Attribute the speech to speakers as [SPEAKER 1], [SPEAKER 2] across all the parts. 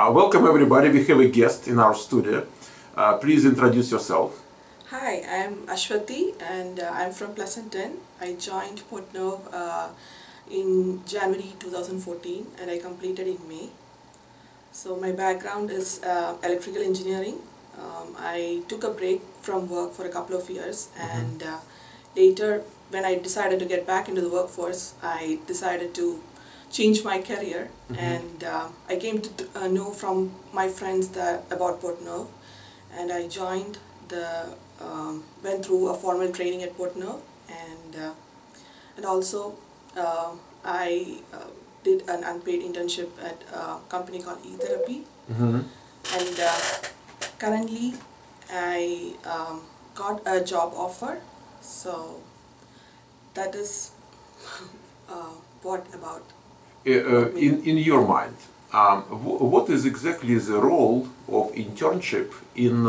[SPEAKER 1] Welcome everybody, we have a guest in our studio. Please introduce yourself.
[SPEAKER 2] Hi, I'm Ashwati and I'm from Pleasanton. I joined Portneuf in January 2014 and I completed in May. So my background is electrical engineering. I took a break from work for a couple of years and later when I decided to get back into the workforce, I decided to change my career and I came to know from my friends about Portneuf and I joined went through a formal training at Portneuf and also I did an unpaid internship at a company called eTherapy and currently I got a job offer, so that is what about.
[SPEAKER 1] In your mind, what is exactly the role of internship in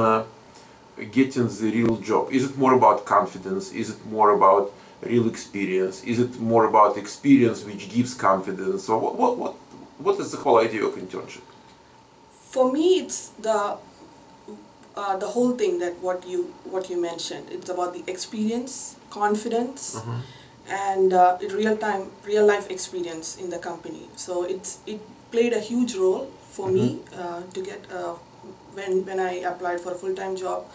[SPEAKER 1] getting the real job? Is it more about confidence? Is it more about real experience? Is it more about experience which gives confidence? So what is the whole idea of internship?
[SPEAKER 2] For me, it's the whole thing that what you mentioned. It's about the experience, confidence, and real life experience in the company. So it played a huge role for me to get. When I applied for a full-time job,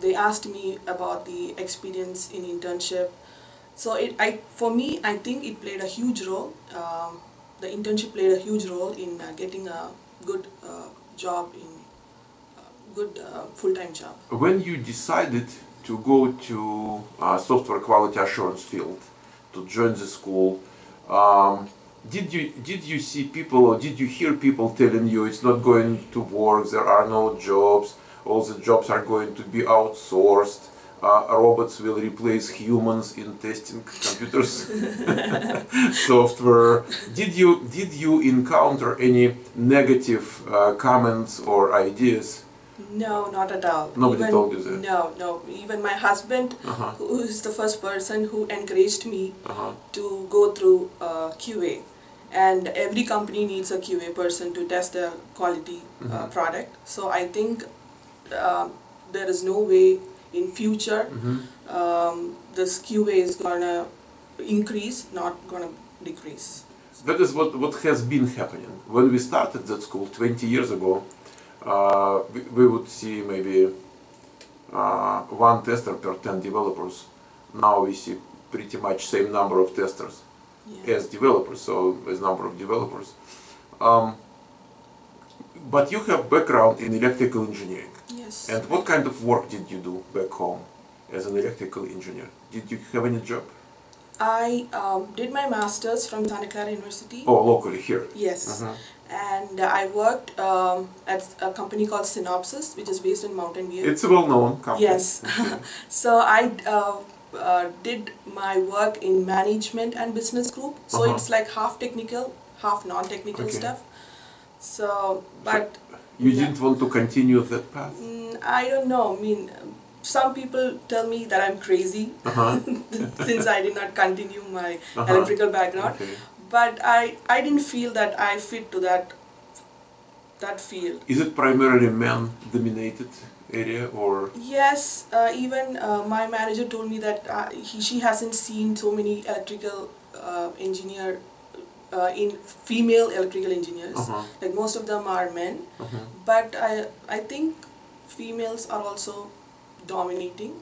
[SPEAKER 2] they asked me about the experience in internship. So for me, I think it played a huge role. The internship played a huge role in getting a good job, good full-time job.
[SPEAKER 1] When you decided to go to software quality assurance field, to join the school, did you see people or did you hear people telling you it's not going to work, there are no jobs, all the jobs are going to be outsourced, robots will replace humans in testing computers, software? Did you encounter any negative comments or ideas?
[SPEAKER 2] No, not at all.
[SPEAKER 1] Nobody told you that?
[SPEAKER 2] No. Even my husband, who is the first person who encouraged me to go through QA. And every company needs a QA person to test their quality product. So I think there is no way in future this QA is gonna increase, not gonna decrease.
[SPEAKER 1] That is what has been happening. When we started that school 20 years ago, we would see maybe one tester per 10 developers. Now we see pretty much same number of testers as developers, so as number of developers. But you have background in electrical engineering.
[SPEAKER 2] Yes.
[SPEAKER 1] And what kind of work did you do back home as an electrical engineer? Did you have any job?
[SPEAKER 2] I did my master's from Santa Clara University.
[SPEAKER 1] Oh, locally here?
[SPEAKER 2] Yes. And I worked at a company called Synopsys, which is based in Mountain View.
[SPEAKER 1] It's a well-known company.
[SPEAKER 2] Yes. So I did my work in management and business group. So it's like half technical, half non-technical stuff. So, but...
[SPEAKER 1] You didn't want to continue that path?
[SPEAKER 2] I don't know. I mean, some people tell me that I'm crazy since I did not continue my electrical background. But I didn't feel that I fit to that field.
[SPEAKER 1] Is it primarily man-dominated area or? Yes,
[SPEAKER 2] even my manager told me that she hasn't seen so many electrical female electrical engineers. Like most of them are men. But I think females are also dominating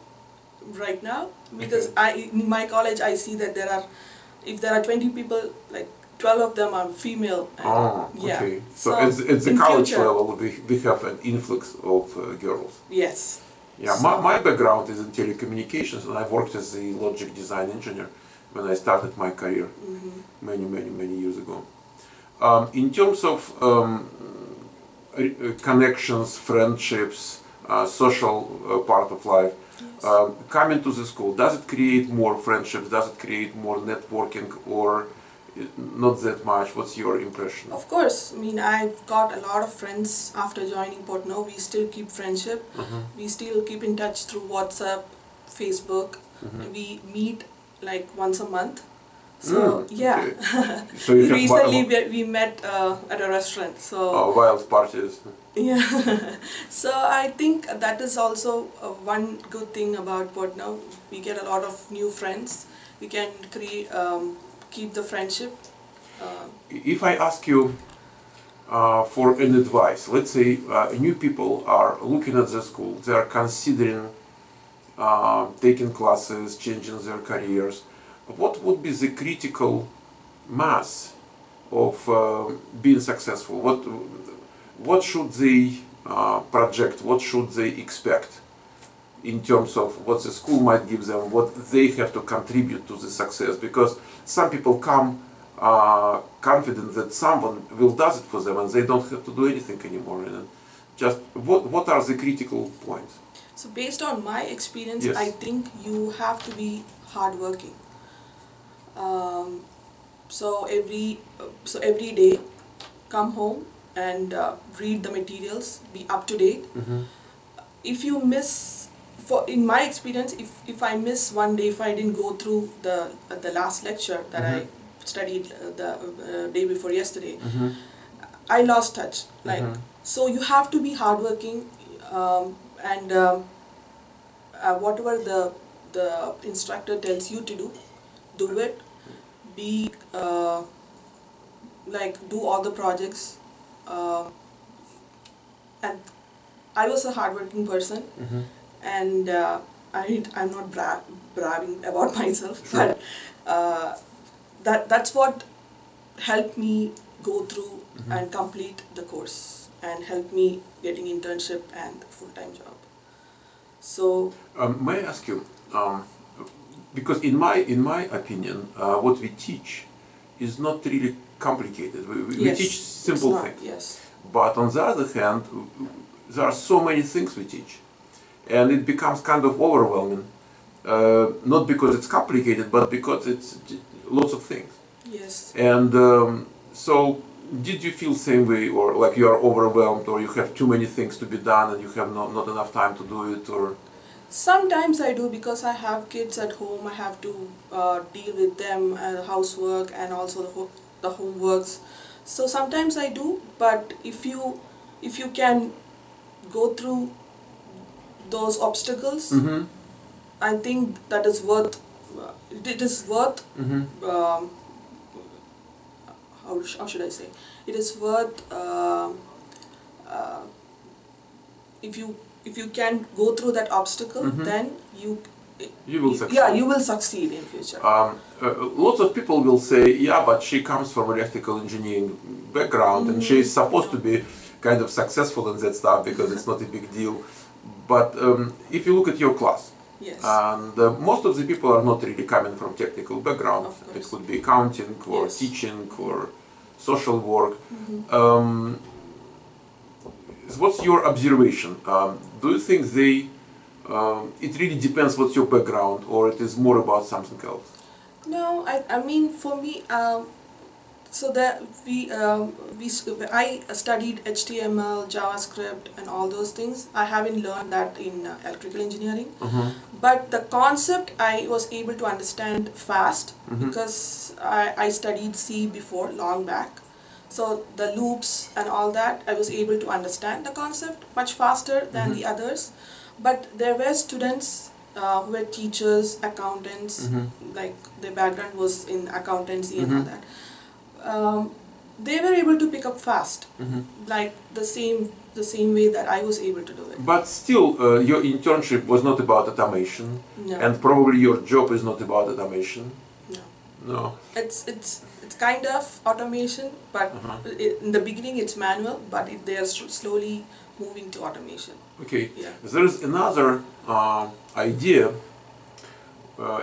[SPEAKER 2] right now because in my college I see that if there are 20 people, like 12 of them are female.
[SPEAKER 1] Okay. So at the college level, we have an influx of girls.
[SPEAKER 2] Yes.
[SPEAKER 1] Yeah, so my background is in telecommunications, and I worked as a logic design engineer when I started my career many years ago. In terms of connections, friendships, social part of life, coming to the school, does it create more friendships? Does it create more networking, or not that much? What's your impression?
[SPEAKER 2] Of course. I mean, I've got a lot of friends after joining Portneuf. We still keep friendship. We still keep in touch through WhatsApp, Facebook. We meet like once a month. So yeah,
[SPEAKER 1] okay. So you have
[SPEAKER 2] recently we met at a restaurant. So
[SPEAKER 1] wild parties.
[SPEAKER 2] yeah, so I think that is also one good thing about Portnow. We get a lot of new friends. We can create, keep the friendship.
[SPEAKER 1] If I ask you for an advice, let's say new people are looking at the school, they are considering taking classes, changing their careers. What would be the critical mass of being successful? What should they project? What should they expect in terms of what the school might give them, what they have to contribute to the success? Because some people come confident that someone will do it for them and they don't have to do anything anymore. And just what are the critical points?
[SPEAKER 2] So based on my experience,
[SPEAKER 1] Yes.
[SPEAKER 2] I think you have to be hardworking. So every day, come home and read the materials, be up to date.
[SPEAKER 1] Mm-hmm.
[SPEAKER 2] If you miss, in my experience, if I miss one day, if I didn't go through the last lecture that
[SPEAKER 1] Mm-hmm.
[SPEAKER 2] I studied the day before yesterday,
[SPEAKER 1] Mm-hmm.
[SPEAKER 2] I lost touch. Like,
[SPEAKER 1] Mm-hmm.
[SPEAKER 2] so you have to be hardworking, and whatever the instructor tells you to do it. Be like, do all the projects, and I was a hardworking person,
[SPEAKER 1] Mm-hmm.
[SPEAKER 2] and I'm not bragging about myself,
[SPEAKER 1] Sure.
[SPEAKER 2] but that's what helped me go through
[SPEAKER 1] Mm-hmm.
[SPEAKER 2] and complete the course, and helped me getting internship and full-time job. So
[SPEAKER 1] May I ask you, because in my opinion, what we teach is not really complicated. We
[SPEAKER 2] yes,
[SPEAKER 1] teach simple
[SPEAKER 2] it's not,
[SPEAKER 1] things.
[SPEAKER 2] yes.
[SPEAKER 1] But on the other hand, there are so many things we teach, and it becomes kind of overwhelming. Not because it's complicated, but because it's lots of things.
[SPEAKER 2] Yes.
[SPEAKER 1] And so, did you feel same way, or like you are overwhelmed, or you have too many things to be done and you have not enough time to do it, or?
[SPEAKER 2] Sometimes I do, because I have kids at home. I have to deal with them, housework, and also the homeworks. So sometimes I do, but if you can go through those obstacles,
[SPEAKER 1] Mm-hmm.
[SPEAKER 2] I think that is worth. It is worth.
[SPEAKER 1] Mm-hmm.
[SPEAKER 2] How should I say? It is worth. If you can go through that obstacle,
[SPEAKER 1] Mm-hmm.
[SPEAKER 2] then
[SPEAKER 1] You will succeed.
[SPEAKER 2] Yeah, you will succeed in future.
[SPEAKER 1] Lots of people will say, yeah, but she comes from electrical engineering background and she is supposed to be kind of successful in that stuff because it's not a big deal. But if you look at your class,
[SPEAKER 2] Yes.
[SPEAKER 1] and most of the people are not really coming from technical background.
[SPEAKER 2] Of course.
[SPEAKER 1] It could be accounting or
[SPEAKER 2] Yes.
[SPEAKER 1] teaching or social work.
[SPEAKER 2] Mm-hmm.
[SPEAKER 1] What's your observation? Do you think it really depends what's your background, or it is more about something else?
[SPEAKER 2] No, I mean, for me, so that I studied HTML, JavaScript, and all those things. I haven't learned that in electrical engineering, but the concept I was able to understand fast, because I studied C before, long back. So the loops and all that, I was able to understand the concept much faster than the others. But there were students who were teachers, accountants, like their background was in accountancy and all that. They were able to pick up fast, like the same way that I was able to do it.
[SPEAKER 1] But still, your internship was not about automation,
[SPEAKER 2] No.
[SPEAKER 1] and probably your job is not about automation.
[SPEAKER 2] No.
[SPEAKER 1] No.
[SPEAKER 2] It's kind of automation, but in the beginning it's manual, but they are slowly moving to automation.
[SPEAKER 1] Okay.
[SPEAKER 2] Yeah.
[SPEAKER 1] There is another idea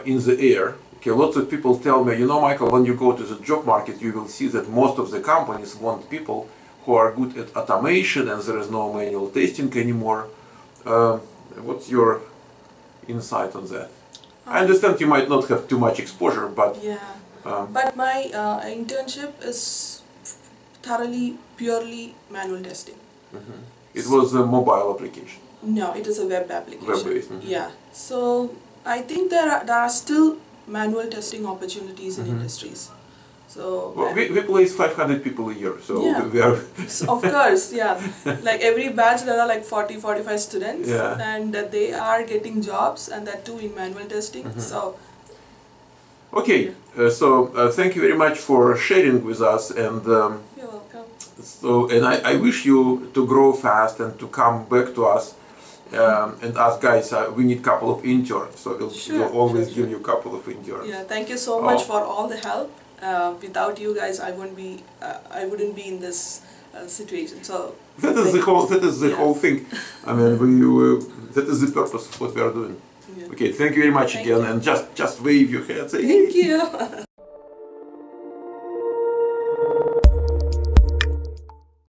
[SPEAKER 1] in the air. Okay, lots of people tell me, you know, Michael, when you go to the job market, you will see that most of the companies want people who are good at automation, and there is no manual testing anymore. What's your insight on that? I understand you might not have too much exposure, but
[SPEAKER 2] Yeah. But my internship is thoroughly, purely manual testing.
[SPEAKER 1] it was a mobile application.
[SPEAKER 2] No, it is a web application.
[SPEAKER 1] Web-based.
[SPEAKER 2] Yeah. So I think there are still manual testing opportunities in industries. So
[SPEAKER 1] well, we place 500 people a year, so
[SPEAKER 2] yeah.
[SPEAKER 1] we are
[SPEAKER 2] So of course, yeah. Like every batch there are like 40-45 students,
[SPEAKER 1] yeah.
[SPEAKER 2] and they are getting jobs, and that too in manual testing. So
[SPEAKER 1] okay, so thank you very much for sharing with us, and
[SPEAKER 2] you're welcome.
[SPEAKER 1] so I wish you to grow fast and to come back to us and ask guys, we need a couple of interns, so we'll always give you a couple of interns.
[SPEAKER 2] Yeah, thank you so much for all the help. Without you guys, I wouldn't be in this situation. So
[SPEAKER 1] that is the whole thing. I mean, that is the purpose of what we are doing.
[SPEAKER 2] Yeah.
[SPEAKER 1] Okay, thank you very much again, and just wave your hand. Say,
[SPEAKER 2] thank you.